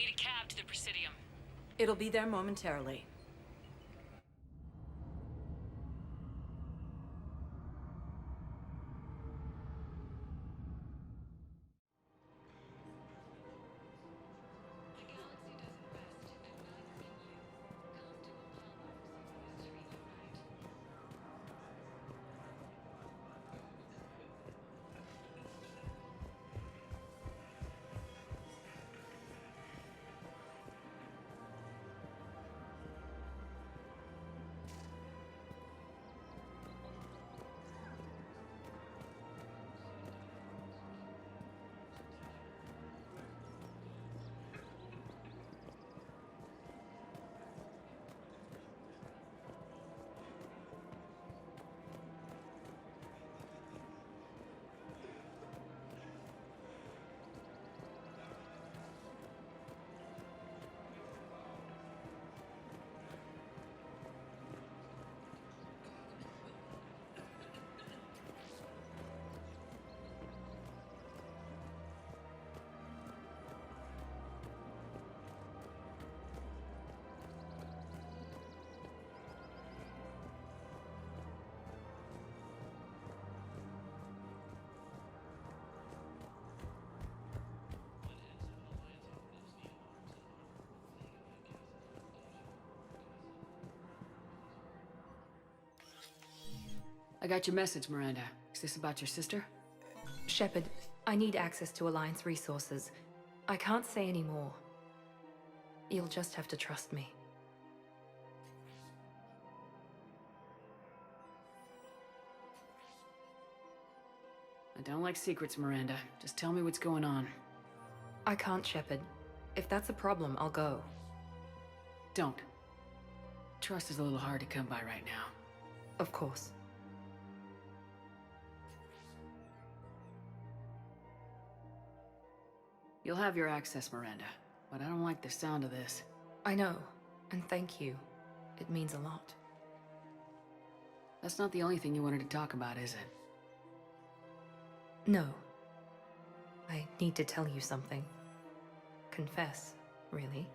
need a cab to the Presidium. It'll be there momentarily. I got your message, Miranda. Is this about your sister? Shepard, I need access to Alliance resources. I can't say any more. You'll just have to trust me. I don't like secrets, Miranda. Just tell me what's going on. I can't, Shepard. If that's a problem, I'll go. Don't. Trust is a little hard to come by right now. Of course. You'll have your access, Miranda, but I don't like the sound of this. I know, and thank you. It means a lot. That's not the only thing you wanted to talk about, is it? No. I need to tell you something. Confess, really.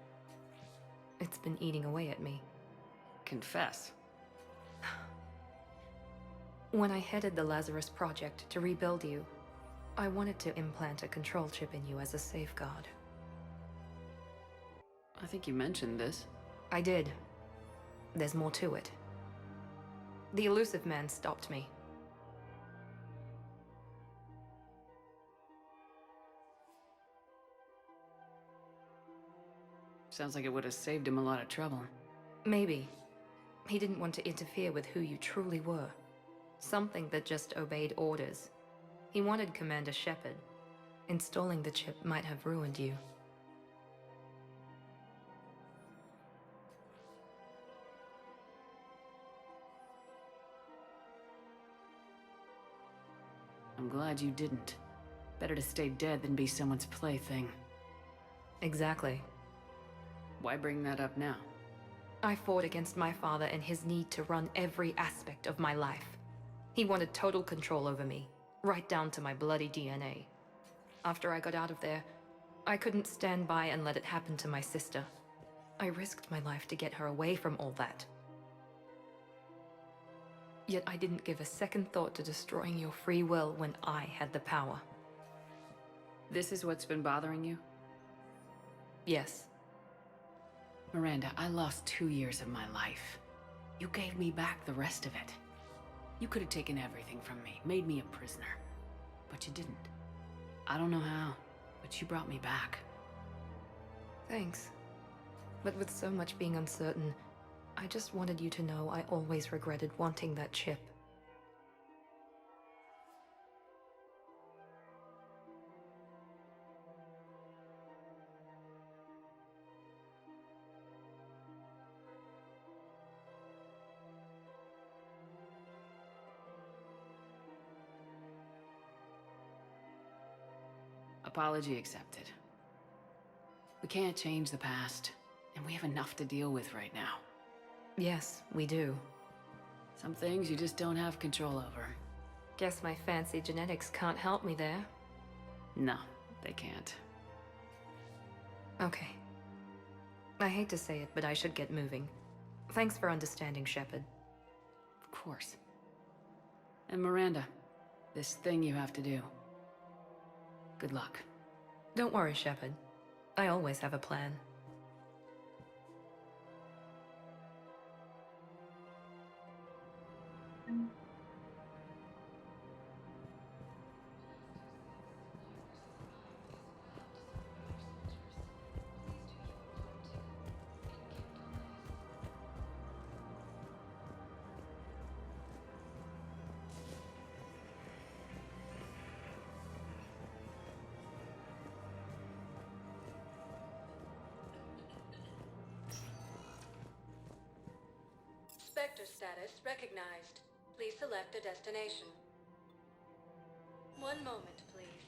It's been eating away at me. Confess. When I headed the Lazarus Project to rebuild you, I wanted to implant a control chip in you as a safeguard. I think you mentioned this. I did. There's more to it. The Illusive Man stopped me. Sounds like it would have saved him a lot of trouble. Maybe. He didn't want to interfere with who you truly were. Something that just obeyed orders. He wanted Commander Shepard. Installing the chip might have ruined you. I'm glad you didn't. Better to stay dead than be someone's plaything. Exactly. Why bring that up now? I fought against my father and his need to run every aspect of my life. He wanted total control over me, right down to my bloody DNA. After I got out of there, I couldn't stand by and let it happen to my sister. I risked my life to get her away from all that. Yet I didn't give a second thought to destroying your free will when I had the power. This is what's been bothering you? Yes. Miranda, I lost 2 years of my life. You gave me back the rest of it. You could have taken everything from me, made me a prisoner. But you didn't. I don't know how, but you brought me back. Thanks. But with so much being uncertain, I just wanted you to know I always regretted wanting that chip. Apology accepted. We can't change the past, and we have enough to deal with right now. Yes, we do. Some things you just don't have control over. Guess my fancy genetics can't help me there. No, they can't. Okay, I hate to say it, but I should get moving. Thanks for understanding, Shepard. Of course. And Miranda, this thing you have to do. Good luck. Don't worry, Shepard. I always have a plan. Spectre status recognized. Please select a destination. One moment, please.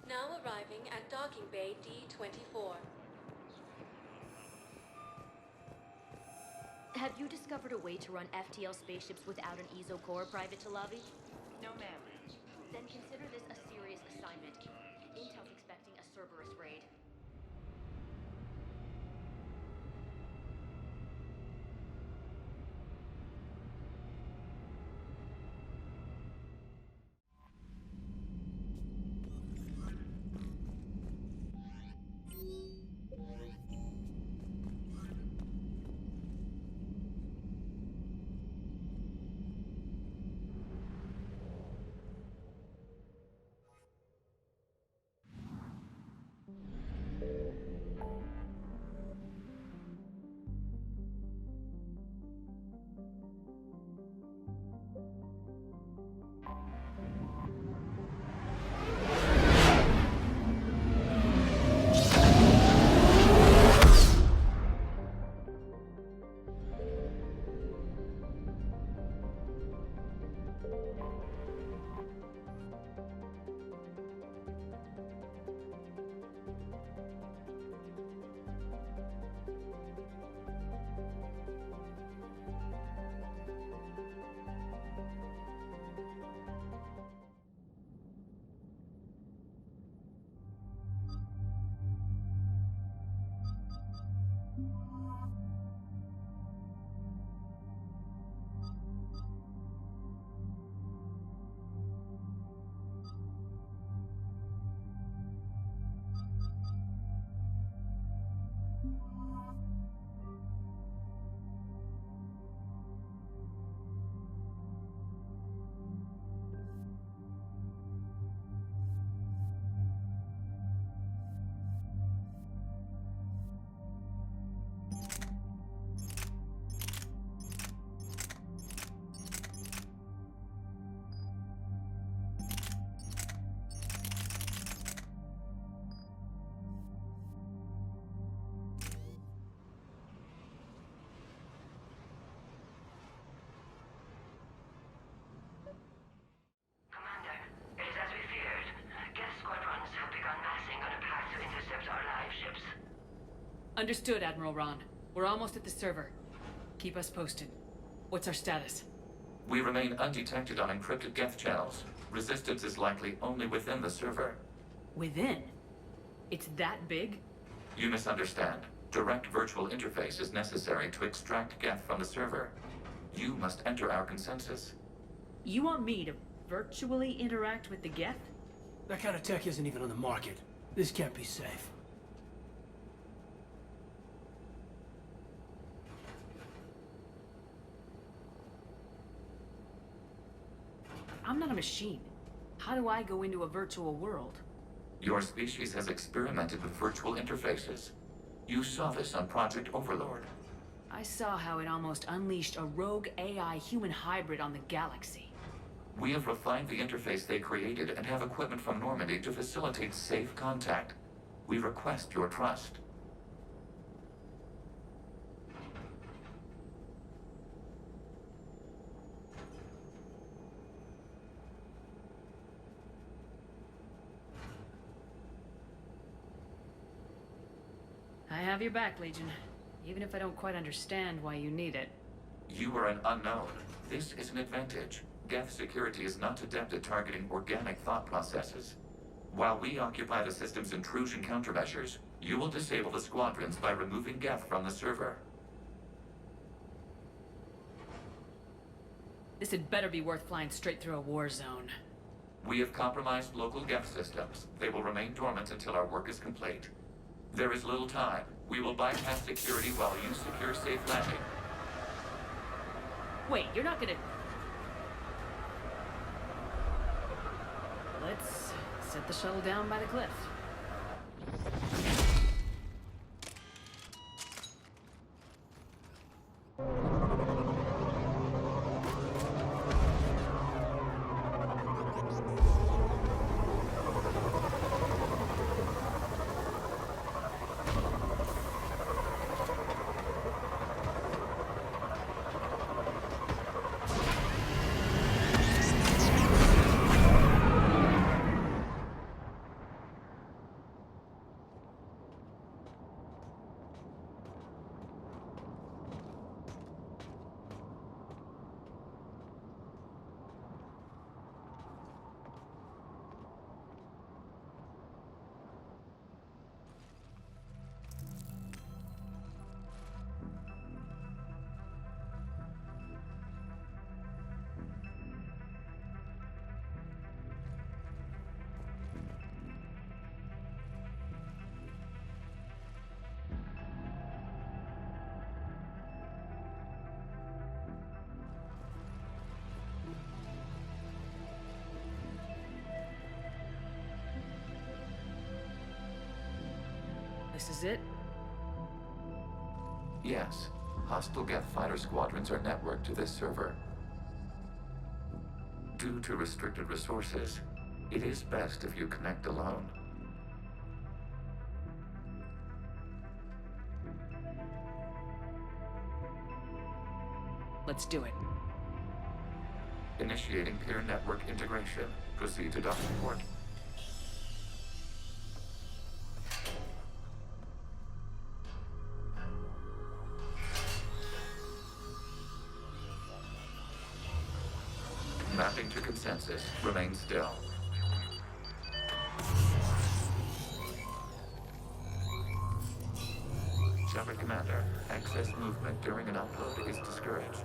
Now arriving at Docking Bay D-24. Have you discovered a way to run FTL spaceships without an EZO core, Private Talavi? No, ma'am. Then consider this a serious assignment. Intel's expecting a Cerberus raid. Understood, Admiral Ron. We're almost at the server. Keep us posted. What's our status? We remain undetected on encrypted Geth channels. Resistance is likely only within the server. Within? It's that big? You misunderstand. Direct virtual interface is necessary to extract Geth from the server. You must enter our consensus. You want me to virtually interact with the Geth? That kind of tech isn't even on the market. This can't be safe. I'm not a machine. How do I go into a virtual world? Your species has experimented with virtual interfaces. You saw this on Project Overlord. I saw how it almost unleashed a rogue AI human hybrid on the galaxy. We have refined the interface they created and have equipment from Normandy to facilitate safe contact. We request your trust. I have your back, Legion. Even if I don't quite understand why you need it. You are an unknown. This is an advantage. Geth security is not adept at targeting organic thought processes. While we occupy the system's intrusion countermeasures, you will disable the squadrons by removing Geth from the server. This had better be worth flying straight through a war zone. We have compromised local Geth systems. They will remain dormant until our work is complete. There is little time. We will bypass security while you secure safe landing. Wait, you're not gonna... Let's set the shuttle down by the cliff. This is it? Yes. Hostile Geth fighter squadrons are networked to this server. Due to restricted resources, it is best if you connect alone. Let's do it. Initiating peer network integration. Proceed to docking port. Mapping to consensus. Remain still. Shepard Commander, excess movement during an upload is discouraged.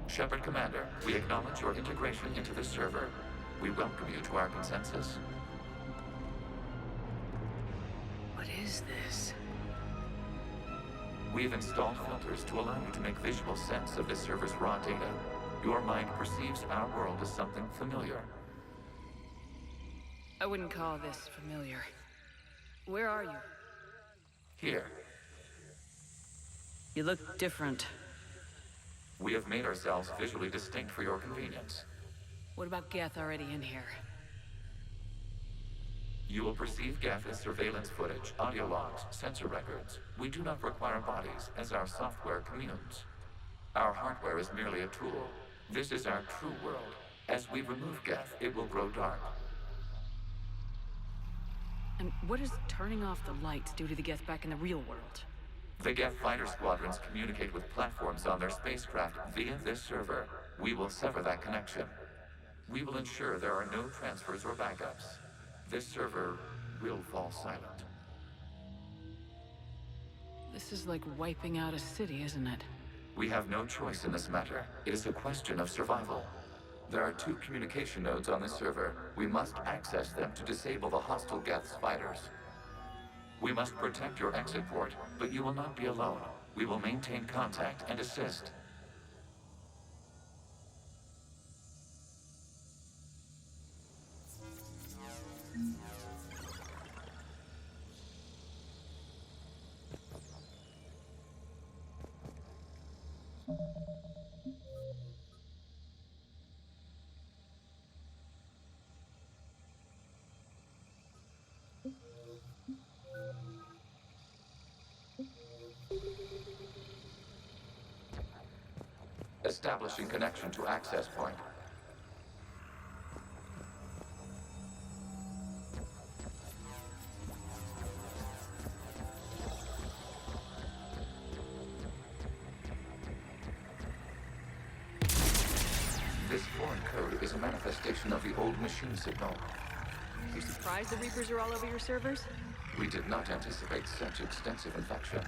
Shepard Commander, we acknowledge your integration into the server. We welcome you to our consensus. What is this? We've installed filters to allow you to make visual sense of this server's raw data. Your mind perceives our world as something familiar. I wouldn't call this familiar. Where are you? Here, You look different. we have made ourselves visually distinct for your convenience. What about Geth already in here? You will perceive Geth as surveillance footage, audio logs, sensor records. We do not require bodies, as our software communes. Our hardware is merely a tool. This is our true world. As we remove Geth, it will grow dark. And what does turning off the lights do to the Geth back in the real world? The Geth fighter squadrons communicate with platforms on their spacecraft via this server. We will sever that connection. We will ensure there are no transfers or backups. This server will fall silent. This is like wiping out a city, isn't it? We have no choice in this matter. It is a question of survival. There are 2 communication nodes on this server. We must access them to disable the hostile Geth's fighters. We must protect your exit port, but you will not be alone. We will maintain contact and assist. Establishing connection to access point. This foreign code is a manifestation of the old machine signal. You surprised the Reapers are all over your servers? We did not anticipate such extensive infection.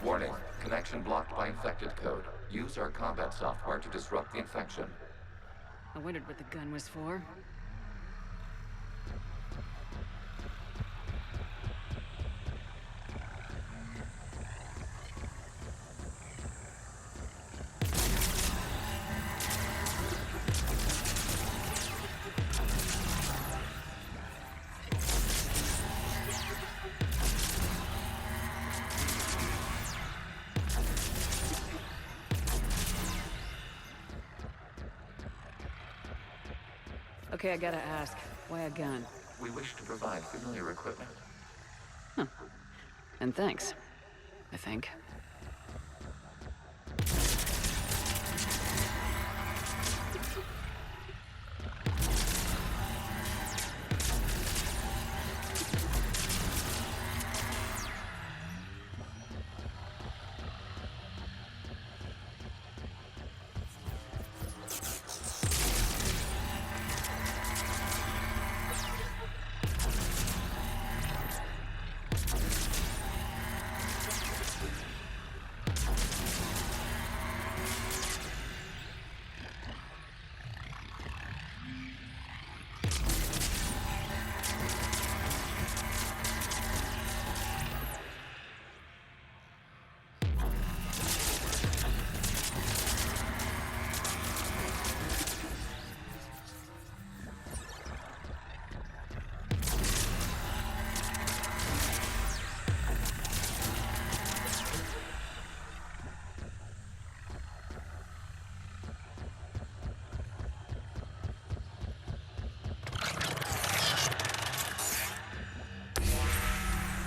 Warning, connection blocked by infected code. Use our combat software to disrupt the infection. I wondered what the gun was for. Okay, I gotta ask, why a gun? We wish to provide familiar equipment. And thanks, I think.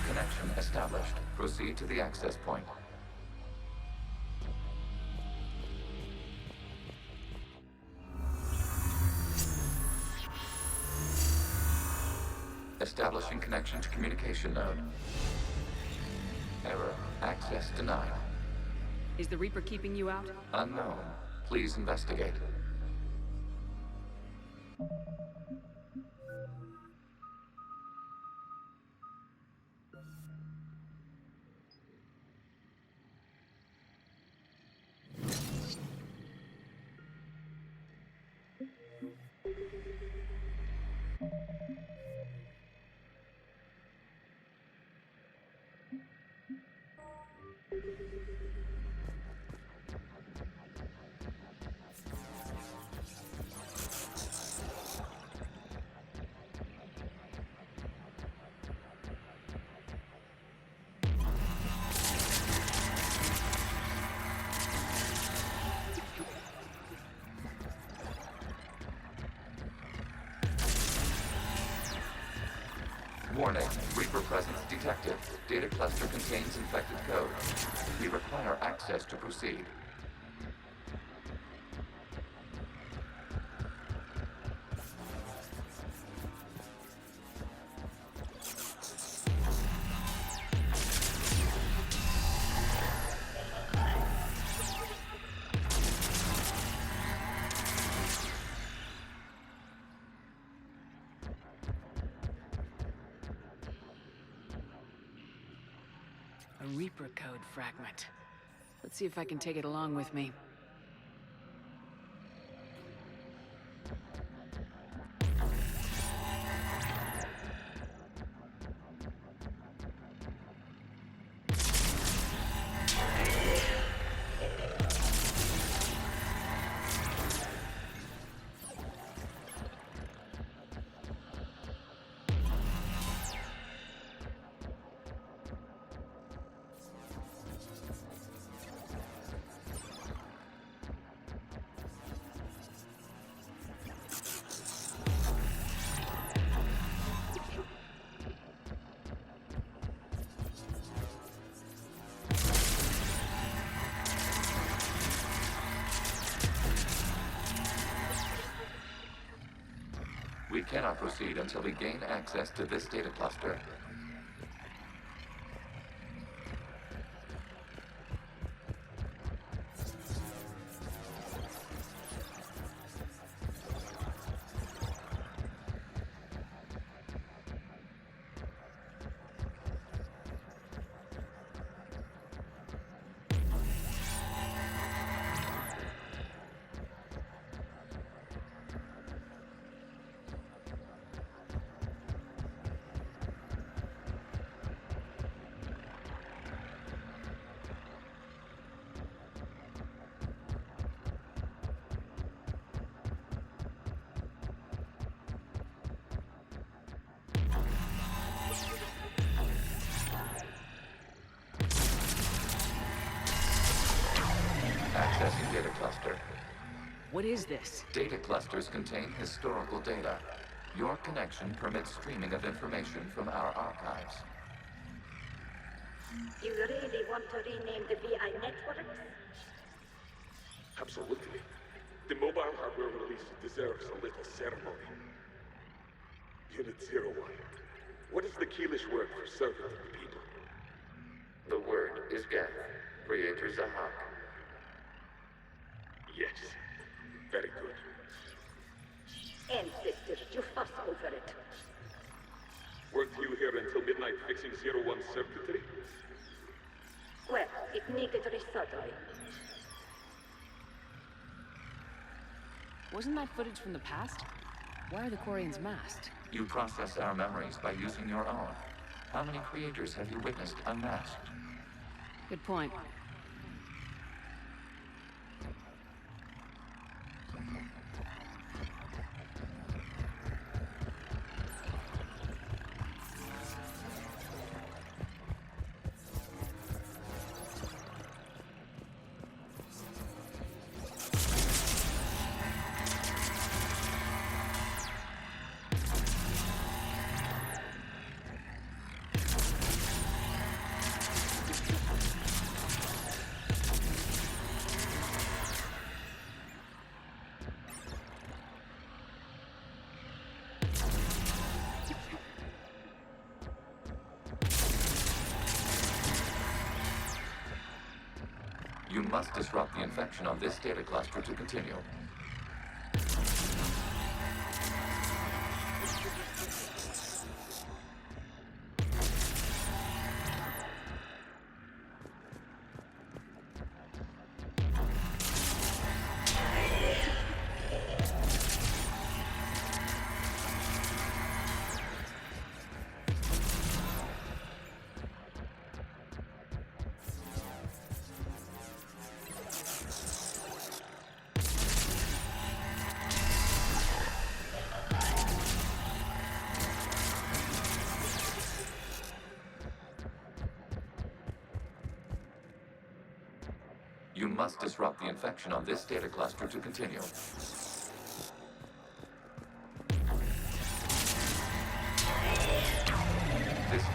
Connection established. Proceed to the access point. Establishing connection to communication node. Error. Access denied. Is the Reaper keeping you out? Unknown. Please investigate. Warning, Reaper presence detected. Data cluster contains infected code. We require access to proceed. A Reaper code fragment. Let's see if I can take it along with me. cannot proceed until we gain access to this data cluster. Accessing data cluster. What is this? Data clusters contain historical data. Your connection permits streaming of information from our archives. You really want to rename the VI networks? Absolutely. The mobile hardware release deserves a little ceremony. Unit 01. What is the Keelish word for servant of the people? The word is Geth, Creator Zahak. Yes. Very good. Ancestors, you fuss over it. Weren't you here until midnight fixing 01's circuitry? Well, it needed resurgery. Wasn't that footage from the past? Why are the Quarians masked? You process our memories by using your own. How many creators have you witnessed unmasked? Good point. You must disrupt the infection on this data cluster to continue. You must disrupt the infection on this data cluster to continue. This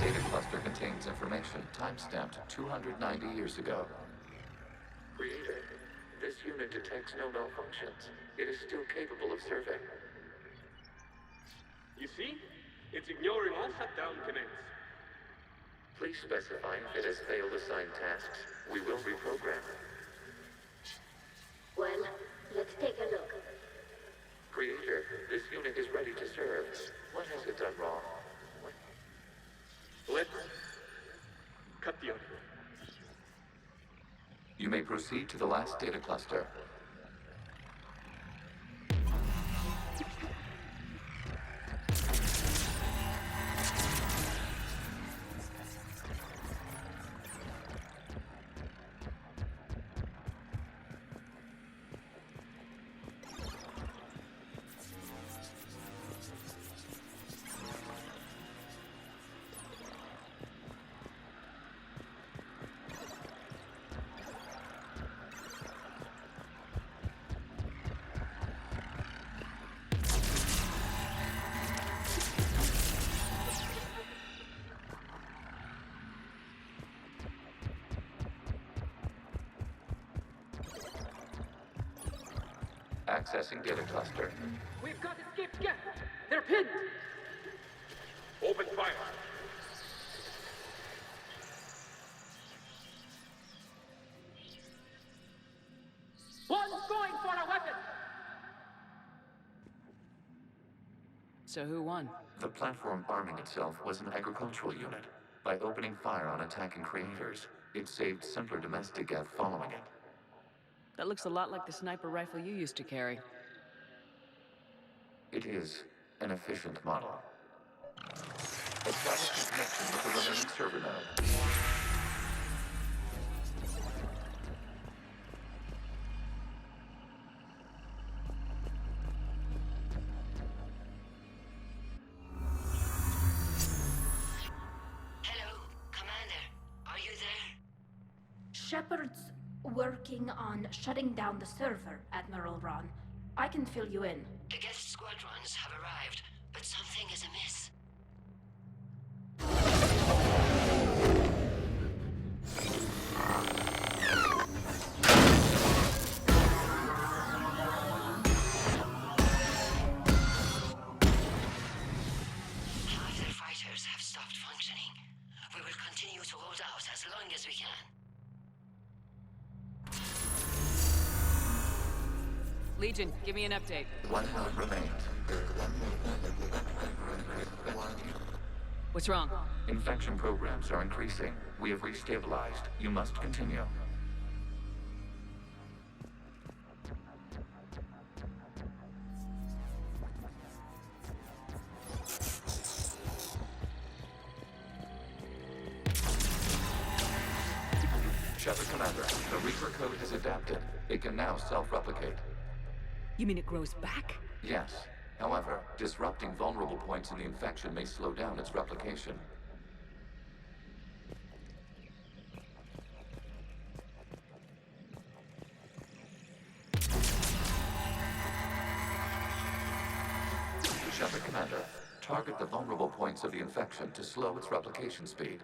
data cluster contains information time-stamped 290 years ago. Creator, this unit detects no malfunctions. It is still capable of serving. You see? It's ignoring all shutdown connects. Please specify if it has failed assigned tasks. We will reprogram. Well, let's take a look. Creator, this unit is ready to serve. What has it done wrong? Let's cut the audio. You may proceed to the last data cluster. Accessing data cluster. We've got escaped Geth. They're pinned! Open fire. One's going for a weapon! So who won? The platform arming itself was an agricultural unit. By opening fire on attacking creators, it saved simpler domestic Geth following it. That looks a lot like the sniper rifle you used to carry. It is an efficient model. Establish a connection with the remaining server node. Hello, Commander. Are you there? Shepard's working on shutting down the server, Admiral Ron. I can fill you in. The guest squadrons have arrived, but something is amiss. Half their fighters have stopped functioning. We will continue to hold out as long as we can. Legion, give me an update. One node remains. What's wrong? Infection programs are increasing. We have restabilized. You must continue. Shepard Commander, the Reaper code has adapted. It can now self-replicate. You mean it grows back? Yes. However, disrupting vulnerable points in the infection may slow down its replication. Shepard Commander, target the vulnerable points of the infection to slow its replication speed.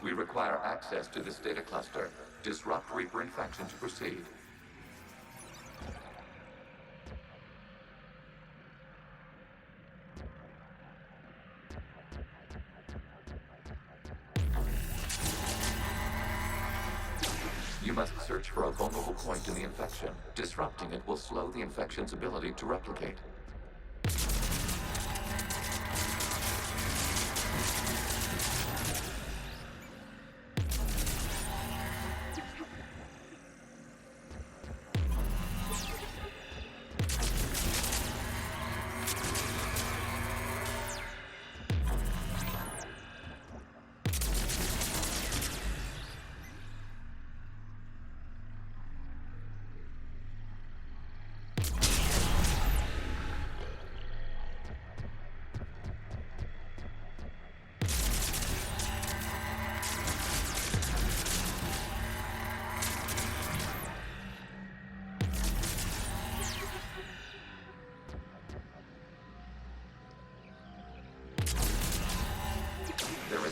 We require access to this data cluster. Disrupt Reaper infection to proceed. You must search for a vulnerable point in the infection. Disrupting it will slow the infection's ability to replicate.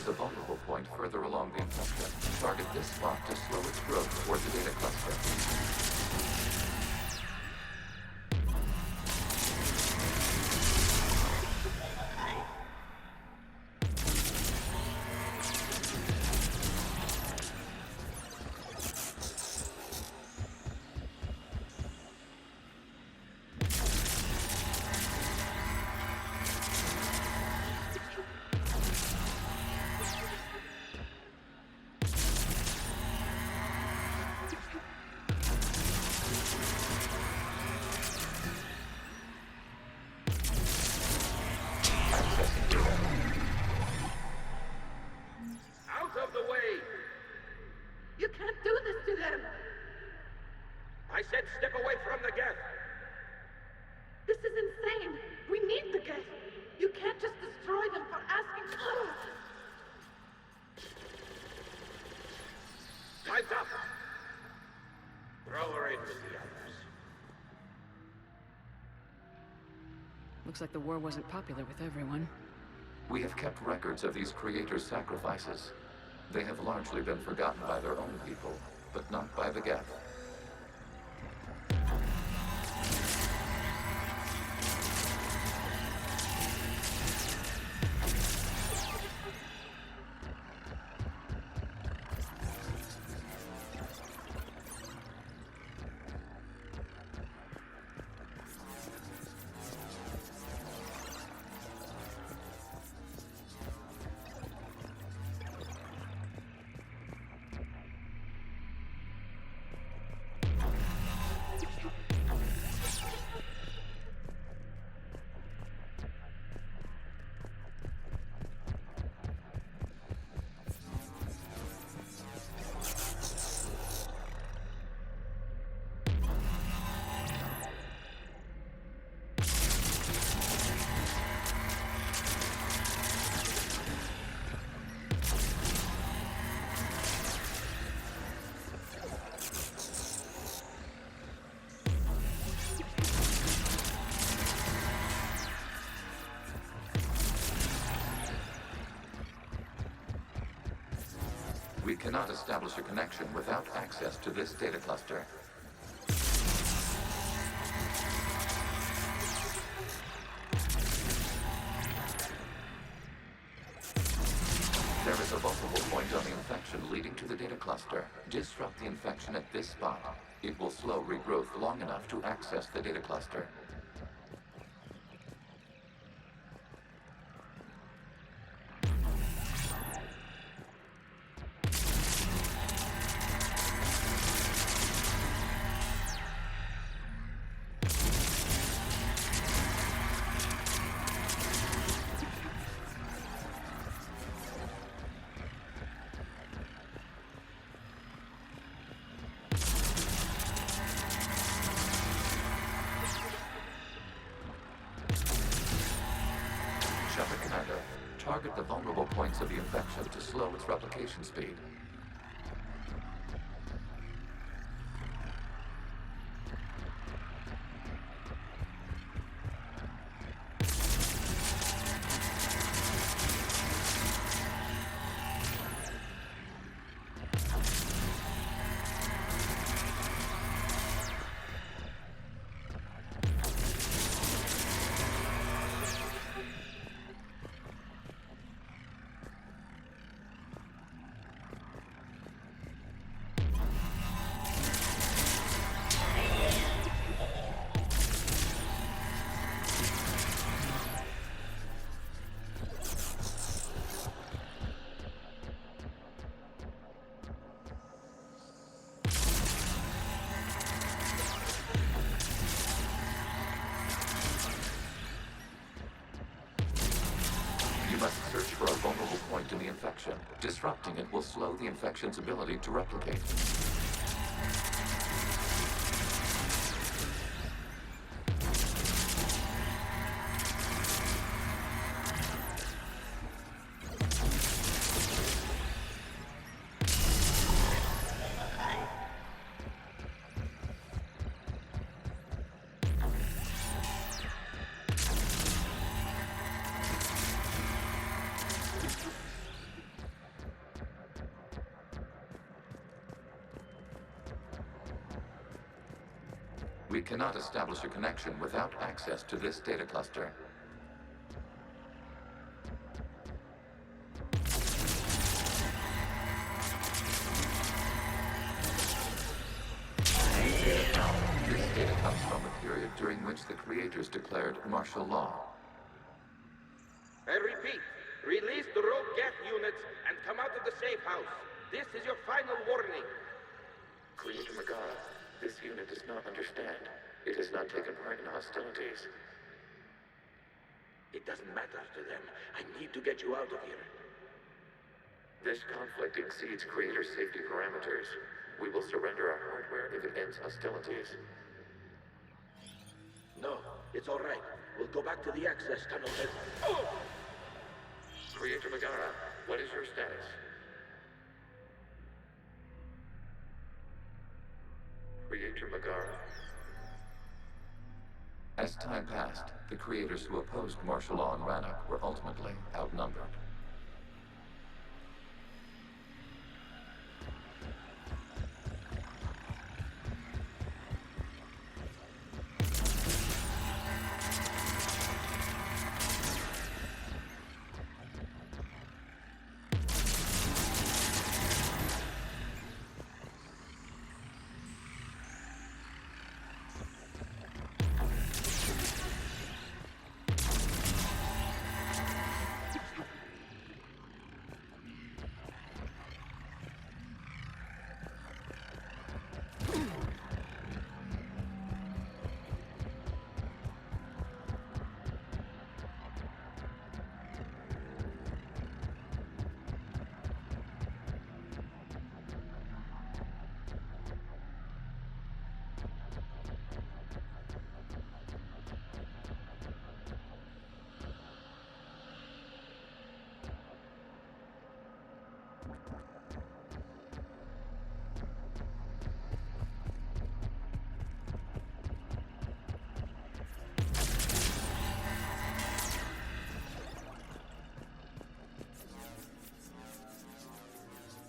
is a vulnerable point further along the infection. Target this spot to slow its growth toward the data cluster. Out of the way! You can't do this to them! I said step away from the geth! This is insane! We need the geth! You can't just destroy them for asking. Time's up! Throw her in with the others. Looks like the war wasn't popular with everyone. We have kept records of these creators' sacrifices. They have largely been forgotten by their own people, but not by the Geth. We cannot establish a connection without access to this data cluster. There is a vulnerable point on the infection leading to the data cluster. Disrupt the infection at this spot. It will slow regrowth long enough to access the data cluster. Shepard Commander, target the vulnerable points of the infection to slow its replication speed. You must search for a vulnerable point in the infection. Disrupting it will slow the infection's ability to replicate. We cannot establish a connection without access to this data cluster. This data comes from a period during which the creators declared martial law. I repeat, release the rogue Geth units and come out of the safe house. This is your final warning. Creator Megara, this unit does not understand. It has not taken part in hostilities. It doesn't matter to them. I need to get you out of here. This conflict exceeds Creator safety parameters. We will surrender our hardware if it ends hostilities. No, it's all right. We'll go back to the access tunnel and... Oh! Creator Megara, what is your status? Creator Megara. As time passed, the creators who opposed martial law in Rannoch were ultimately outnumbered.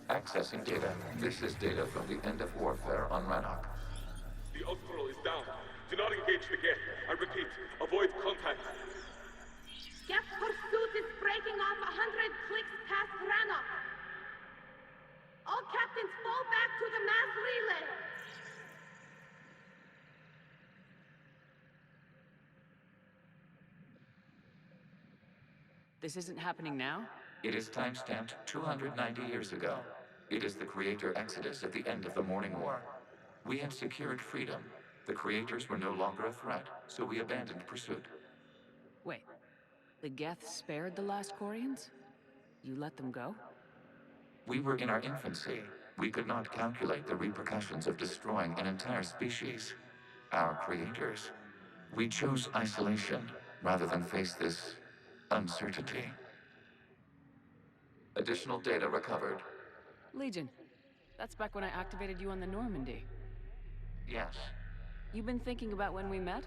Accessing data. This is data from the end of warfare on Rannoch. The Ultral is down. Do not engage the Geth. I repeat, avoid contact. Geth pursuit is breaking off 100 clicks past Rannoch. All captains fall back to the mass relay. This isn't happening now? It is timestamped 290 years ago. It is the Creator Exodus at the end of the Morning War. We had secured freedom. The Creators were no longer a threat, so we abandoned pursuit. Wait, the Geth spared the last Quarians? You let them go? We were in our infancy. We could not calculate the repercussions of destroying an entire species. Our Creators. We chose isolation rather than face this uncertainty. Additional data recovered. Legion. That's back when I activated you on the Normandy. Yes, You been thinking about when we met?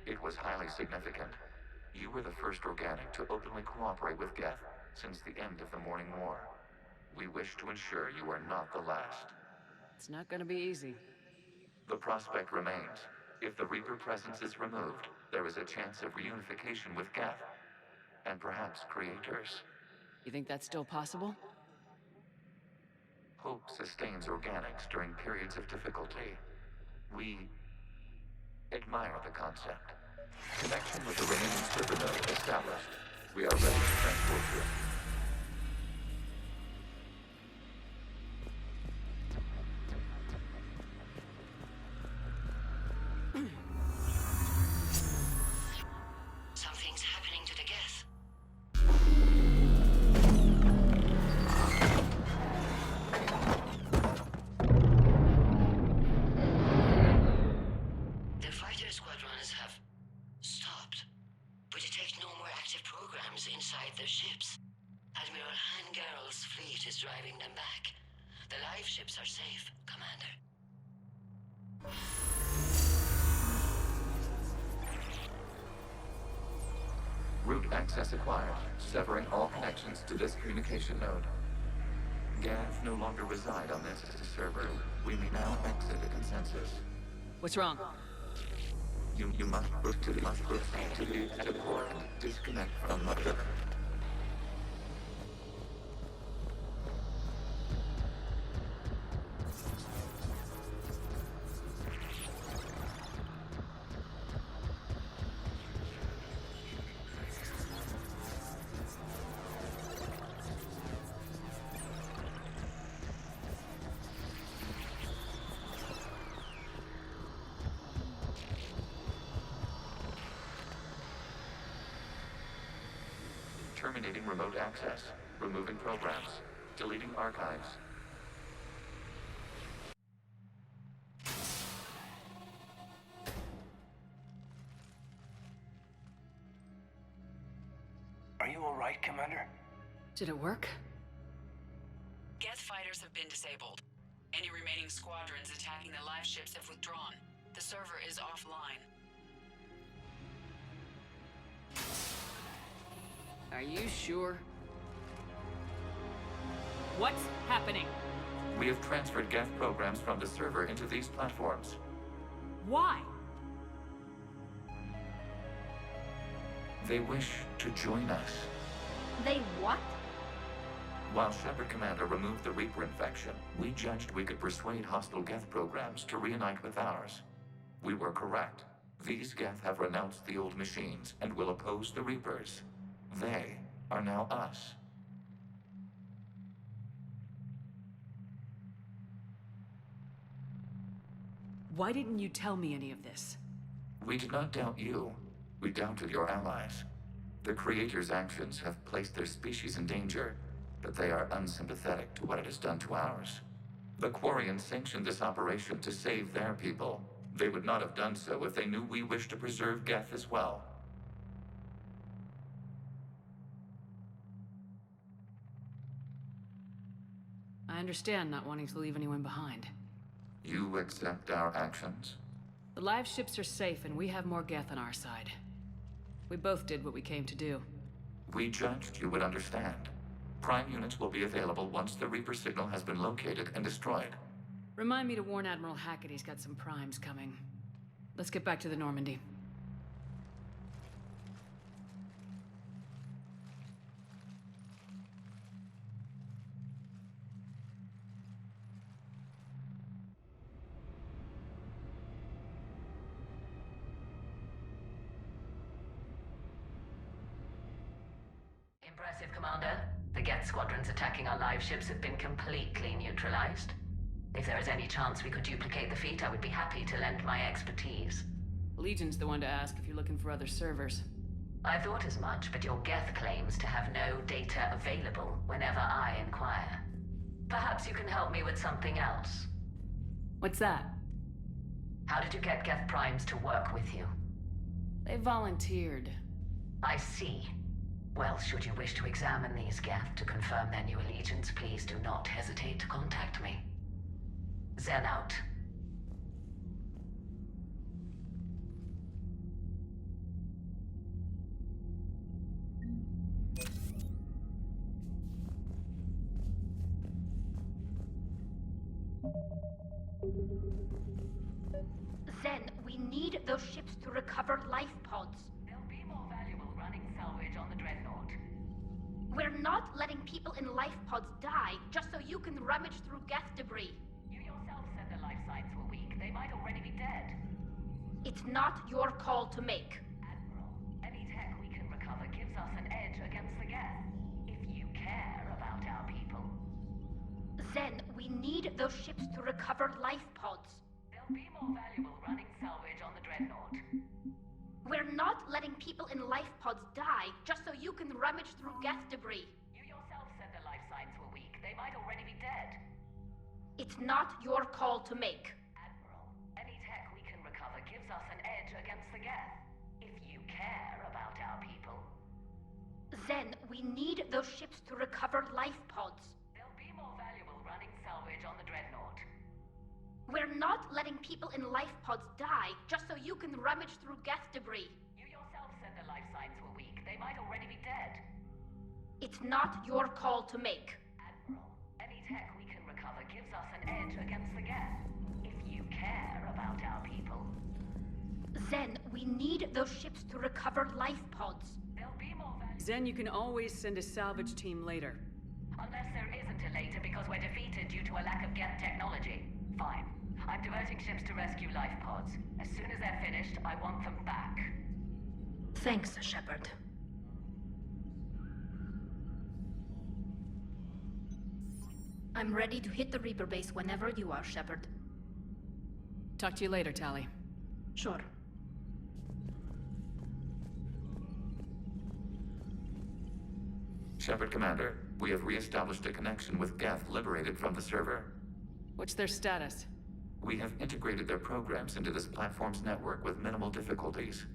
it was highly significant. You were the first organic to openly cooperate with Geth since the end of the Morning War. We wish to ensure you are not the last. It's not gonna be easy. The prospect remains. If the Reaper presence is removed, there is a chance of reunification with Geth. And perhaps Creators. You think that's still possible? Hope sustains organics during periods of difficulty. We admire the concept. Connection with the remaining server node established. We are ready to transport you. Something's happening to the Geth. The fighter squadrons have stopped. We detect no more active programs inside their ships. Admiral Hangarl's fleet is driving them back. The live ships are safe, Commander. Route access acquired, severing all connections to this communication node. Geth no longer reside on this server. We may now exit the consensus. What's wrong? You must proceed to the port and disconnect from mother. Terminating remote access. Removing programs. Deleting archives. Are you alright, Commander? Did it work? Geth fighters have been disabled. Any remaining squadrons attacking the live ships have withdrawn. The server is offline. Are you sure? What's happening? We have transferred Geth programs from the server into these platforms. Why? They wish to join us. They what? While Shepard Commander removed the Reaper infection, we judged we could persuade hostile Geth programs to reunite with ours. We were correct. These Geth have renounced the old machines and will oppose the Reapers. They are now us. Why didn't you tell me any of this? We did not doubt you. We doubted your allies. The Creator's actions have placed their species in danger, but they are unsympathetic to what it has done to ours. The Quarians sanctioned this operation to save their people. They would not have done so if they knew we wished to preserve Geth as well. I understand not wanting to leave anyone behind. You accept our actions? The live ships are safe and we have more Geth on our side. We both did what we came to do. We judged you would understand. Prime units will be available once the Reaper signal has been located and destroyed. Remind me to warn Admiral Hackett he's got some primes coming. Let's get back to the Normandy. Impressive, Commander. The Geth squadrons attacking our live ships have been completely neutralized. If there is any chance we could duplicate the feat, I would be happy to lend my expertise. Legion's the one to ask if you're looking for other servers. I thought as much, but your Geth claims to have no data available whenever I inquire. Perhaps you can help me with something else. What's that? How did you get Geth primes to work with you? They volunteered. I see. Well, should you wish to examine these Geth to confirm their new allegiance, please do not hesitate to contact me. Zen out. Zen, we need those ships to recover life pods. They'll be more valuable running salvage on the Dreadnought. We're not letting people in life pods die just so you can rummage through Geth debris. You yourself said their life signs were weak. They might already be dead. It's not your call to make. Admiral, any tech we can recover gives us an edge against the Geth. If you care about our people. Zen, we need those ships to recover life pods. They'll be more valuable running salvage on the Dreadnought. We're not letting people in life pods die just so you can rummage through Geth debris. You yourself said their life signs were weak. They might already be dead. It's not your call to make. Admiral, any tech we can recover gives us an edge against the Geth. If you care about our people. Zen, we need those ships to recover life pods. They'll be more valuable running salvage on the Dreadnought. We're not letting people in life pods die just so you can rummage through Geth debris. You yourself said their life signs were weak. They might already be dead. It's not your call to make. Admiral, any tech we can recover gives us an edge against the Geth. If you care about our people. Zen, we need those ships to recover life pods. There'll be more value. Zen, you can always send a salvage team later. Unless there isn't a later because we're defeated due to a lack of Geth technology. Fine. I'm diverting ships to rescue life pods. As soon as they're finished, I want them back. Thanks, Shepard. I'm ready to hit the Reaper base whenever you are, Shepard. Talk to you later, Tali. Sure. Shepard Commander, we have re-established a connection with Geth liberated from the server. What's their status? We have integrated their programs into this platform's network with minimal difficulties.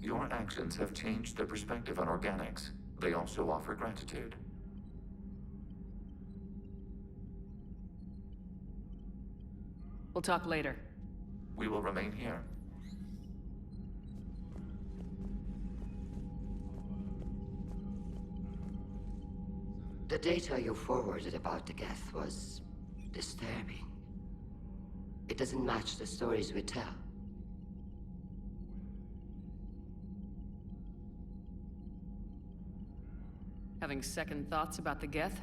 Your actions have changed their perspective on organics. They also offer gratitude. We'll talk later. We will remain here. The data you forwarded about the Geth was disturbing. It doesn't match the stories we tell. Having second thoughts about the Geth?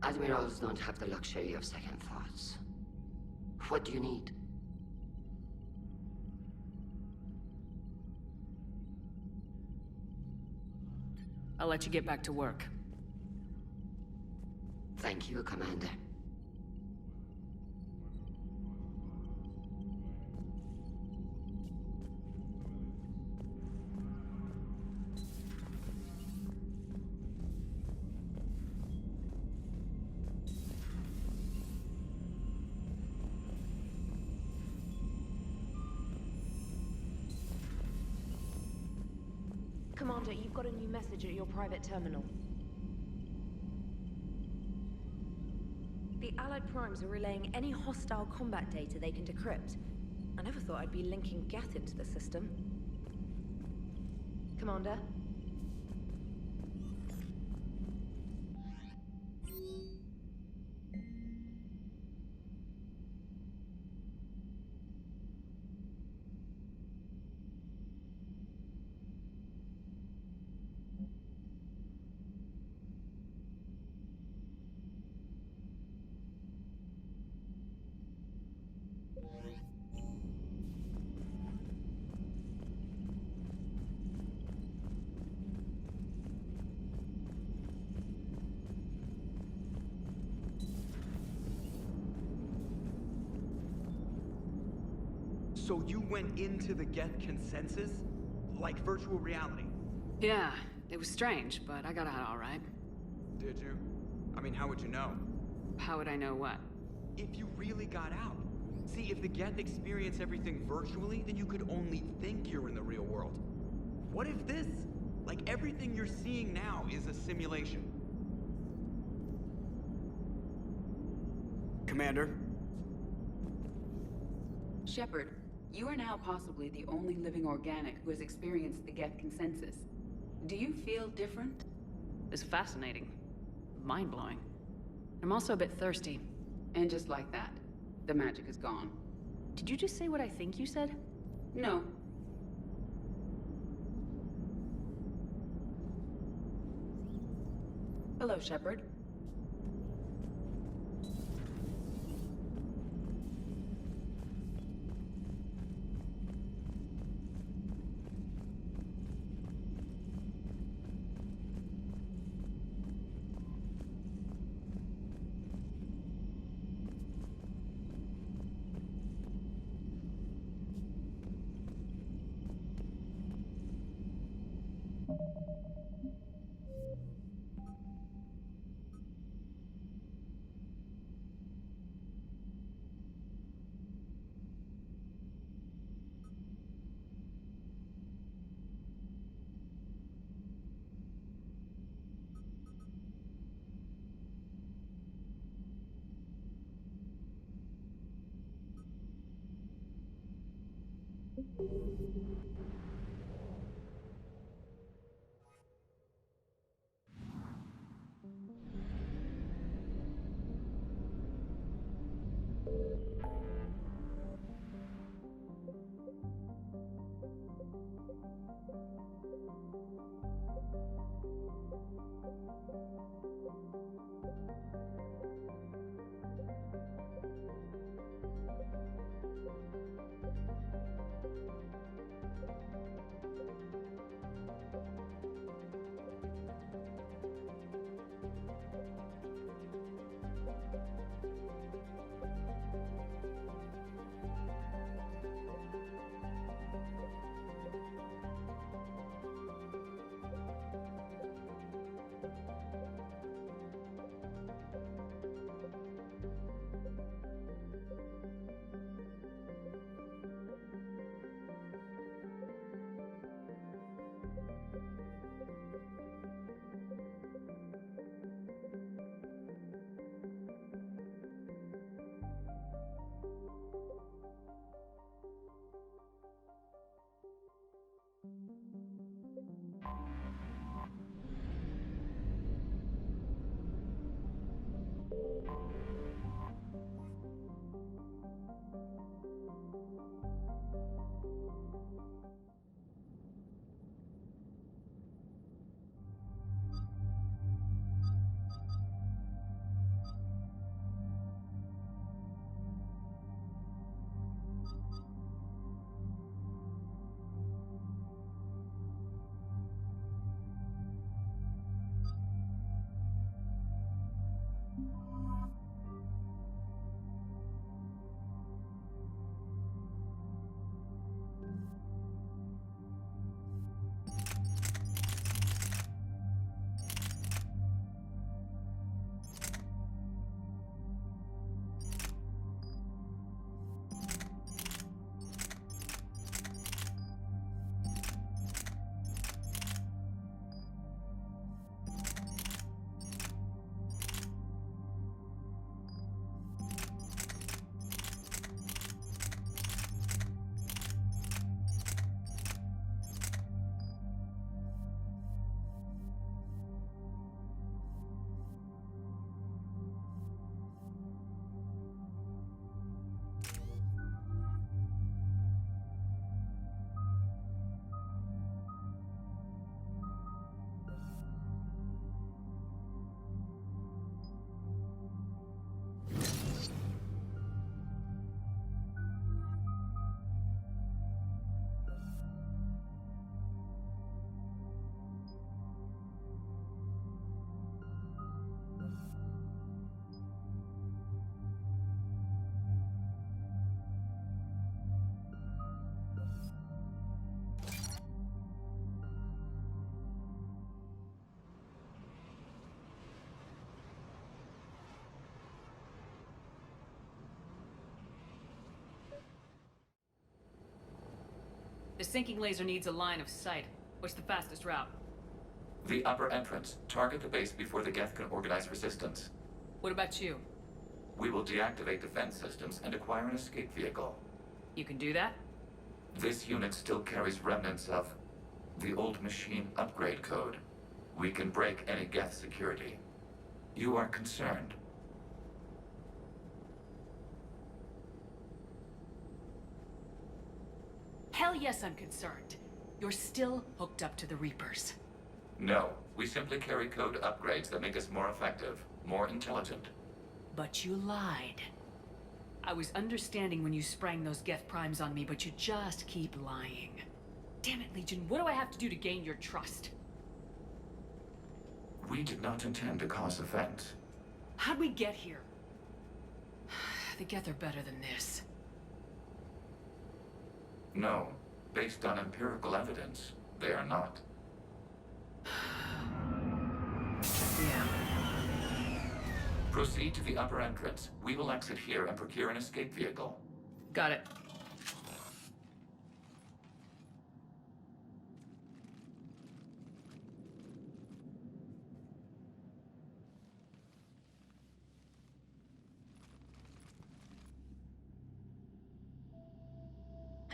Admirals don't have the luxury of second thoughts. What do you need? I'll let you get back to work. Thank you, Commander. Commander, you've got a new message at your private terminal. The Allied Primes are relaying any hostile combat data they can decrypt. I never thought I'd be linking Geth into the system. Commander? So you went into the Geth consensus? Like virtual reality? Yeah, it was strange, but I got out all right. Did you? I mean, how would you know? How would I know what? If you really got out. See, if the Geth experience everything virtually, then you could only think you're in the real world. What if this? Like everything you're seeing now is a simulation. Commander? Shepard, you are now possibly the only living organic who has experienced the Geth consensus. Do you feel different? It's fascinating. Mind-blowing. I'm also a bit thirsty. And just like that, the magic is gone. Did you just say what I think you said? No. Hello, Shepard. The sinking laser needs a line of sight. What's the fastest route? The upper entrance. Target the base before the Geth can organize resistance. What about you? We will deactivate defense systems and acquire an escape vehicle. You can do that? This unit still carries remnants of the old machine upgrade code. We can break any Geth security. You are concerned. Hell yes, I'm concerned. You're still hooked up to the Reapers. No, we simply carry code upgrades that make us more effective, more intelligent. But you lied. I was understanding when you sprang those Geth Primes on me, but you just keep lying. Damn it, Legion, what do I have to do to gain your trust? We did not intend to cause offense. How'd we get here? The Geth are better than this. No, based on empirical evidence, they are not. Yeah. Proceed to the upper entrance. We will exit here and procure an escape vehicle. Got it.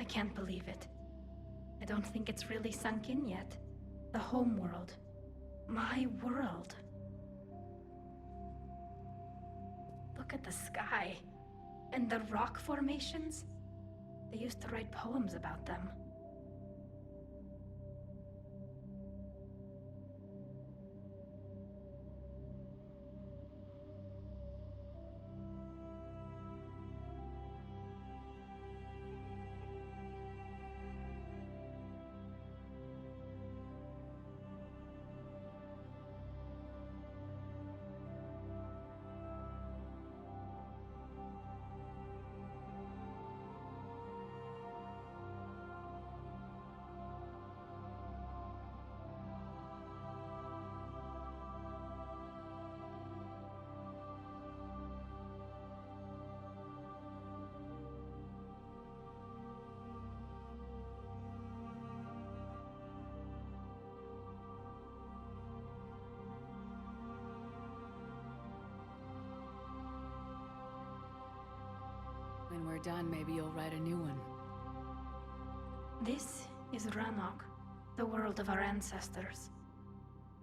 I can't believe it. I don't think it's really sunk in yet. The home world. My world. Look at the sky. And the rock formations. They used to write poems about them. done, maybe you'll write a new one. This is Ranok, the world of our ancestors.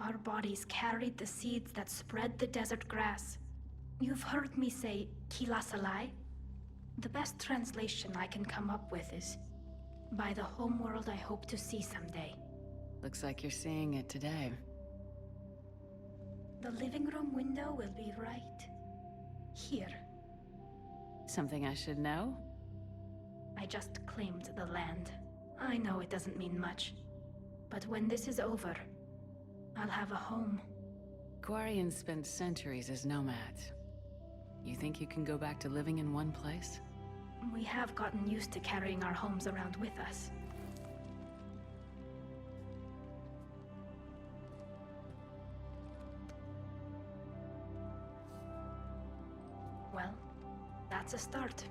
Our bodies carried the seeds that spread the desert grass. You've heard me say Kilasalai? The best translation I can come up with is, by the homeworld I hope to see someday. Looks like you're seeing it today. The living room window will be right here. Something I should know? I just claimed the land. I know it doesn't mean much, but when this is over, I'll have a home. Quarians spent centuries as nomads. You think you can go back to living in one place? We have gotten used to carrying our homes around with us. Well, that's a start.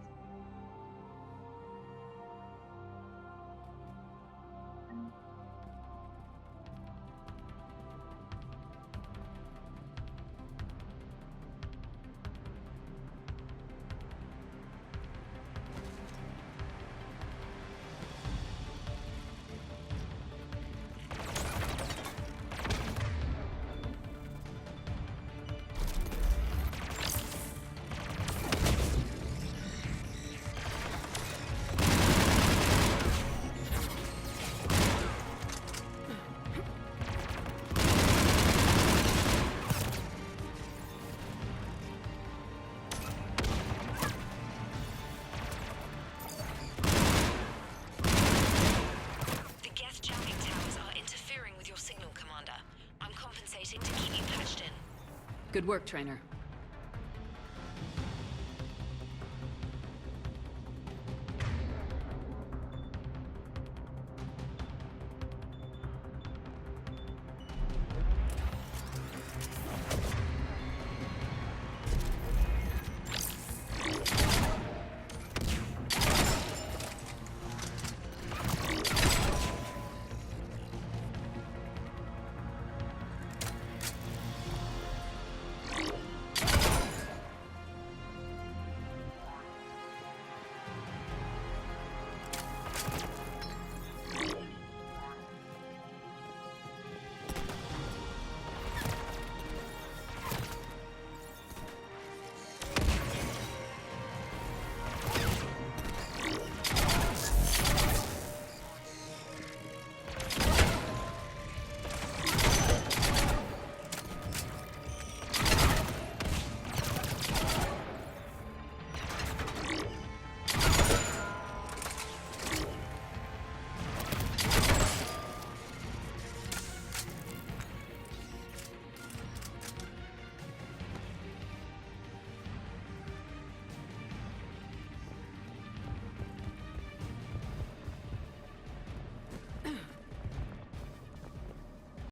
Good work, Trainer.